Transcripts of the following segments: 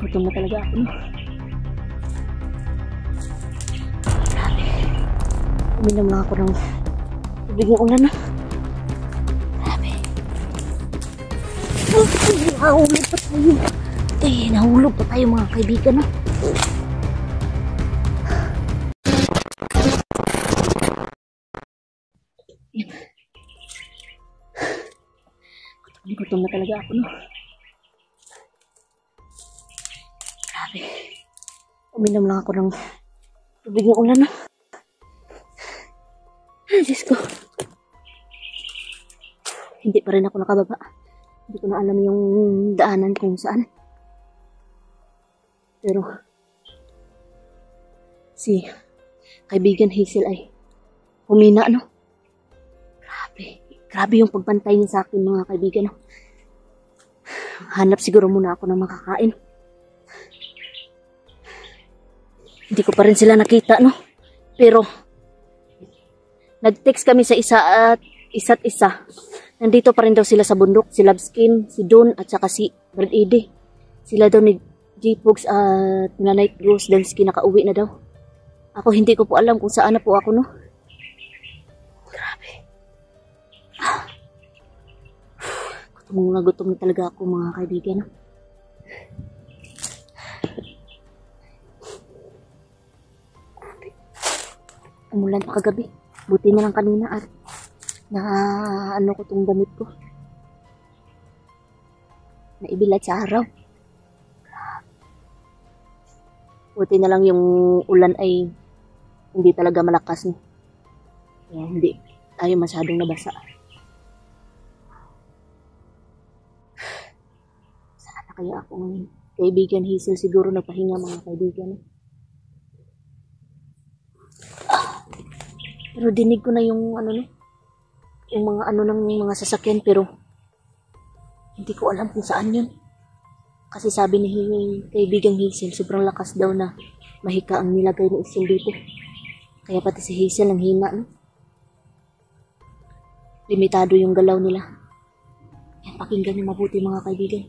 Gutom na talaga ako, no? Grabe. Uminom lang ako ng tubig ng ulan, no? Grabe. Nahulog pa tayo. Nahulog pa tayo mga kaibigan, no? Gutom na talaga ako, no? Grabe. Uminom lang ako ng tubig ng ulan, no? Diyos ko. Hindi pa rin ako nakababa. Hindi ko na alam yung daanan kung saan. Pero si kaibigan Hazel ay humina, no? Grabe yung pagbantay niya sa akin, mga kaibigan, no? Hanap siguro muna ako ng makakain. Hindi ko pa rin sila nakita, no? Pero nag-text kami sa isa't isa. Nandito pa rin daw sila sa bundok. Si Loveskin, si Don, at saka si Brad Eddie. Sila daw ni J-Pogs at na Night Rose Delsky nakauwi na daw. Ako hindi ko po alam kung saan na po ako, no? Grabe. Gutom na talaga ako, mga kaibigan, no? Grabe. Umulan pa kagabi. Buti na lang kanina at ano ko tong damit ko. Naibilad sa araw. Buti na lang yung ulan ay hindi talaga malakas, no? Kaya hindi tayo masyadong nabasa. Saan na kaya akong kaibigan Hazel? Siguro napahinga, mga kaibigan, no? Pero dinig ko na yung ano, no? Yung mga ano ng mga sasakyan, pero hindi ko alam kung saan yun. Kasi sabi ni kaibigang Hazel, sobrang lakas daw na mahika ang nilagay ni Isil dito. Kaya pati si Hazel ang hina, no? Limitado yung galaw nila. Kaya pakinggan niyo mabuti, mga kaibigan.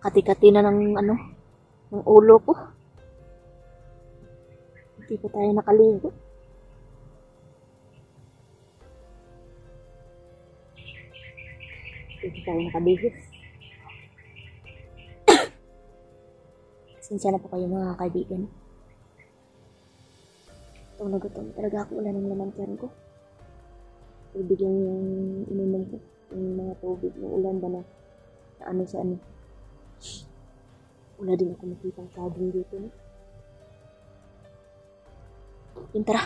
Kati-kati na ng ano, ng ulo ko. Hindi pa tayo nakaligo. Hindi tayo nakabihis. Sinsya na po kayo, mga kaibigan. Gutom na gutom talaga ako. Wala ng laman tiyan ko. Tubig yung inuman ko. Yung mga tubig ng ulan ba na ano sa ano. Wala din ako makitang saging dito, no? Yun, tara.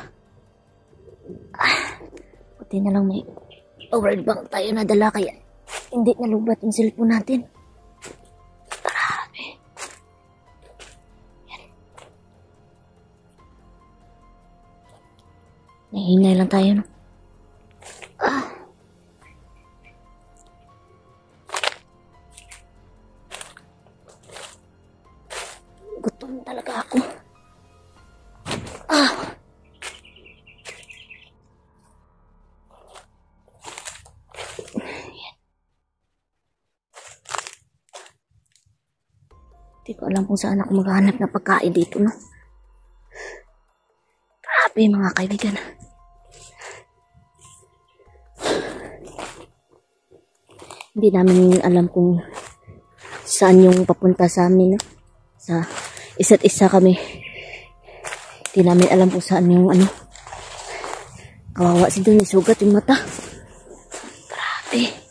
Buti na lang may power bank tayo na dala, kaya hindi nalubat yung cellphone natin. Grabe. Yan. Nahinay lang tayo, no? Gutom talaga ako. Hindi ko alam kung saan ako maghahanap na pagkain dito, no? Grabe, mga kaibigan. Hindi namin alam kung saan yung papunta sa amin, no? Sa isa't isa kami. Hindi namin alam kung saan yung ano. Kawawa si Don, sugat yung mata. Grabe.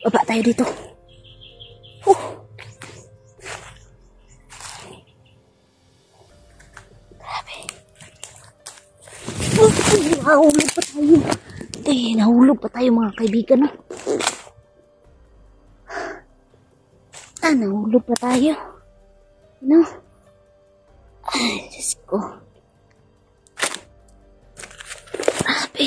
Baba tayo dito. Grabe. Nahulog pa tayo. Nahulog pa tayo, mga kaibigan, no? Nahulog pa tayo. No? Ay, Diyos ko. Grabe.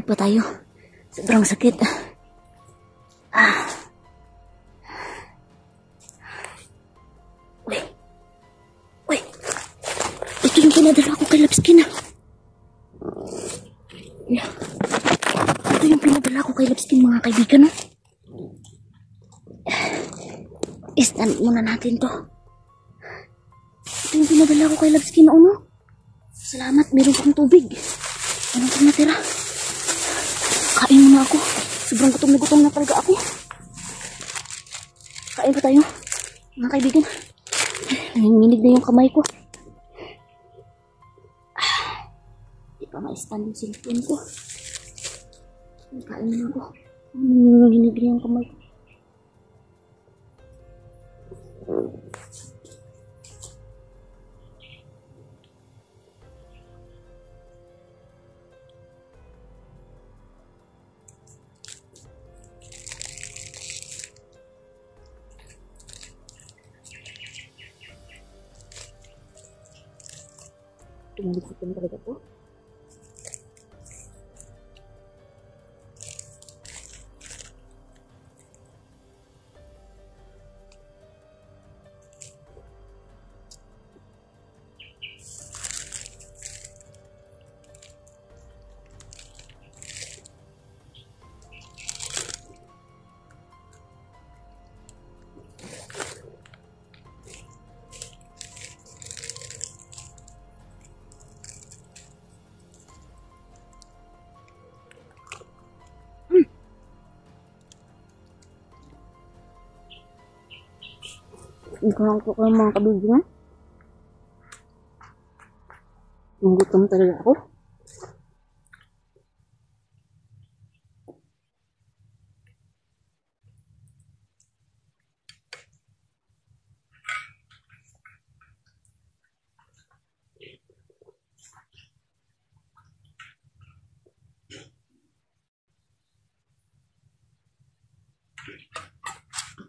Tulog pa tayo. Sobrang sakit. Uy. Uy. Ito yung pinadala ko kay Lapskin. Ito yung pinadala ko kay Lapskin, mga kaibigan. Stand muna natin to. Ito yung pinadala ko kay Lapskin, no? Salamat, meron kang tubig. Ano pang natira? Kain muna ako. Sobrang gutom na talaga ako. Kain pa tayo, mga kaibigan. Nanginginig na yung kamay ko. Di pa ma-stand yung cellphone ko. Kain muna ako. Nanginginig na yung kamay ko. Tumulisikin talaga po. Ikaw ko kayo mga kabigyan. Gutom talaga ako.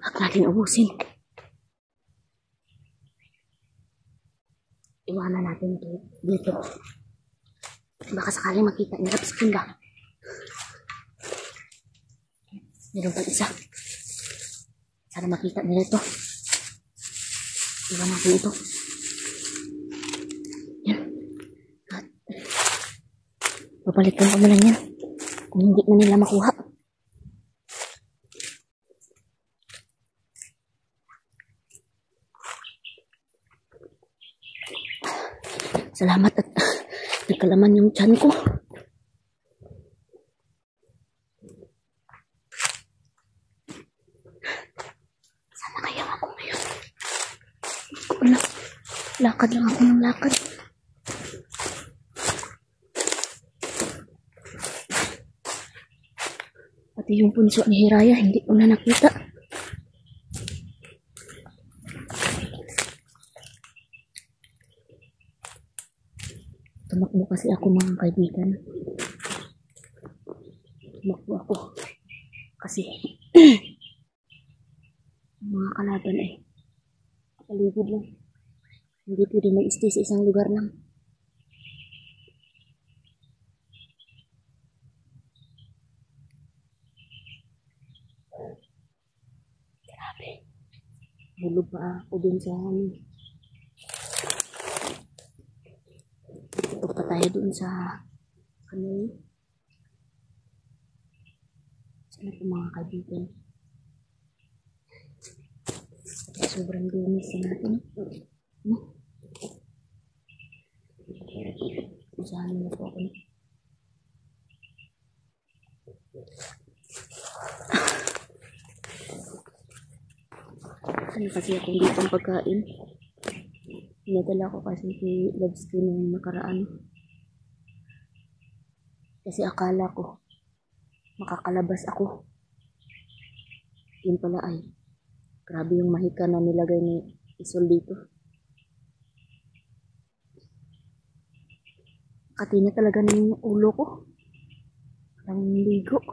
Huwag natin ubusin. Iwanan natin ito dito. Baka sakaling makita ni Lapskin lang. Meron pang isa. Sana makita nila ito. Iwan natin ito. Yan. At papalitan ko muna yan. Kung hindi na nila makuha. Salamat at nagkalaman yung tiyan ko. Sana kaya ako ngayon. Lakad lang ako ng lakad. Pati yung punso ni Hiraya hindi ko na nakita. Tumakbo kasi ako, mga kaibigan. Tumakbo ako. Kasi mga kalaban ay paligid lang. Hindi pwede mag-stay sa isang lugar lang. Grabe. Hulog pa ako dun sa tutok pa tayo dun sa kanoy. Sana po, mga kaibigan. Sobrang dumis na natin. No? Usahan na po ako. Ano kasi akong ditong pagkain. Pinadala ko kasi si Lapskin ng nakaraan. Kasi akala ko makakalabas ako. Yun pala ay grabe yung mahika na nilagay ni Isol dito. Kati na talaga ng ulo ko. Parang ligo.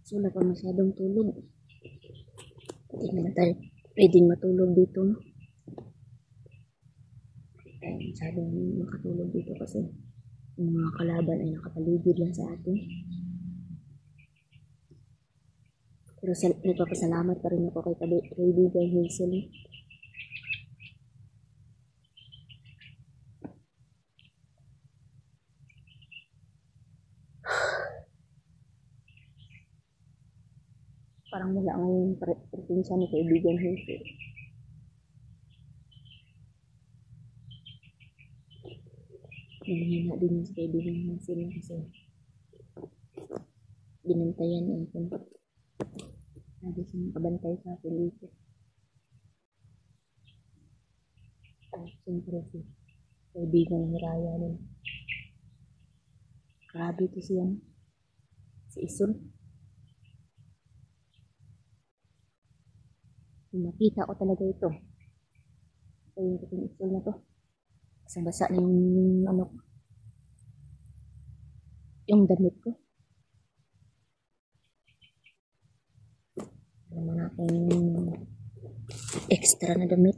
So wala pa masyadong tulog. Hindi naman tayo pwedeng matulog dito, no? Tayo masyadong makatulog dito kasi yung mga kalaban ay nakapaligid lang sa atin. Pero nagpapasalamat pa rin ako kay kaibigan Hazel. Parang wala ang presensya ni kaibigan Hazel. Nanghina din sa kaibigan Hazel kasi binantayan ang punta. Lagi siya nakabantay sa akin dito. Siyempre si kaibigan ni Raya din. Grabe ito siya. Si Isul. Nakita ko talaga ito. Ito yung kuting Isul na to. Basang-basa na yung damit ko. Naman aking extra na damit.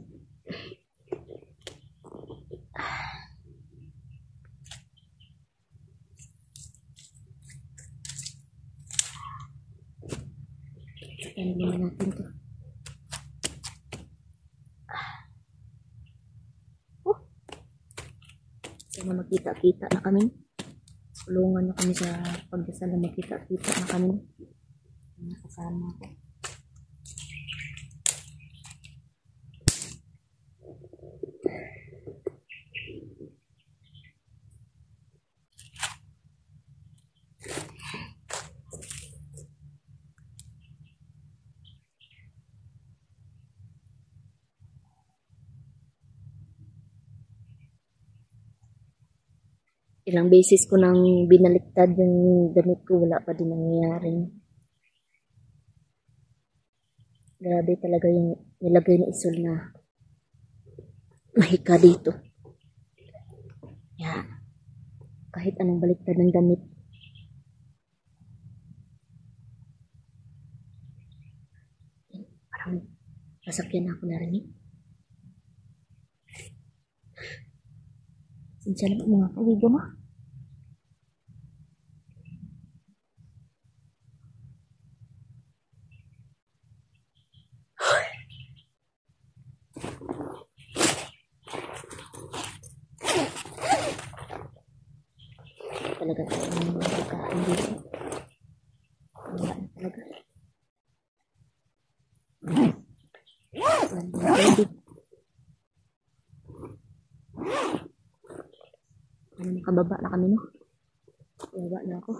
Ano naman natin to? Sana magkita-kita na kami. Tulungan na kami sa pagdasal na magkita-kita na kami. Nakasama ko. Ilang beses ko nang binaliktad yung damit ko, wala pa din nangyayari. Grabe talaga yung nilagay ni Isul na mahika dito. Yeah. Kahit anong baliktad ng damit. Parang sasakyan ako narinig. Sinsya na mga kaibigan mo. Talaga tayo ng mga pagkain dito. Wala na talaga. Nakababa na kami, no? Baba na ako.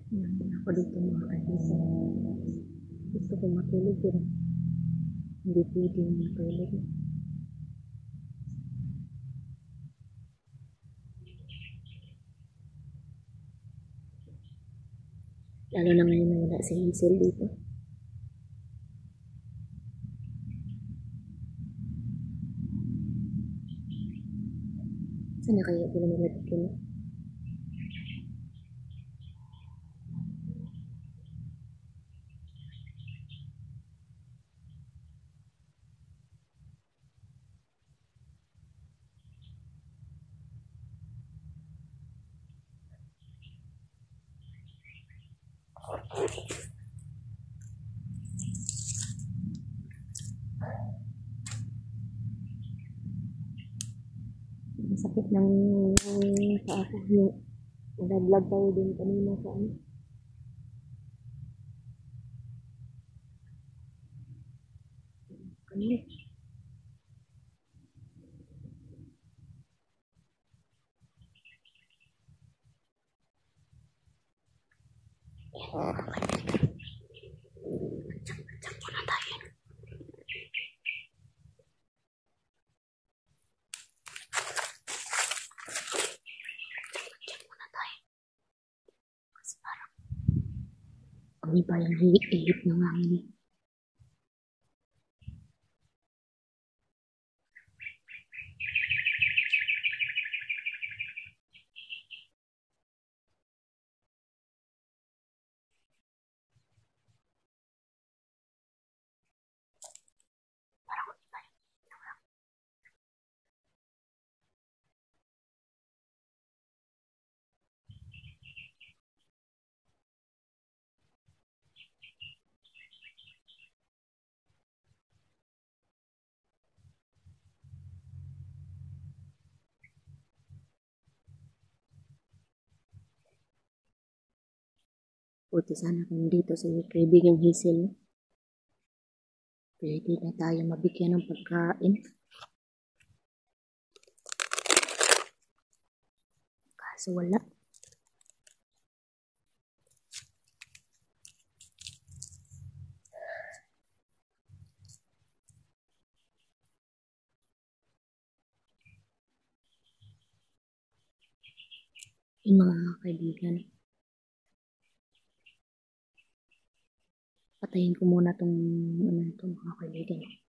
Nandun ako dito mga kaibigan. Gusto ko matulog yun. Hindi pwede matulog. Lalo na ngayon na wala si Hazel dito. Sana kaya ko na nilagay ko na. Sakit ng paa ko. Nag-vlog tayo din kanina sa ano. Kanina. Kami pa yung hihip ng hangin. Buti sana kung dito sa kaibigang Hazel. Pwede na tayo mabigyan ng pagkain. Kaso wala. Yung mga kaibigan. Patayin ko muna tong mga kaibigan.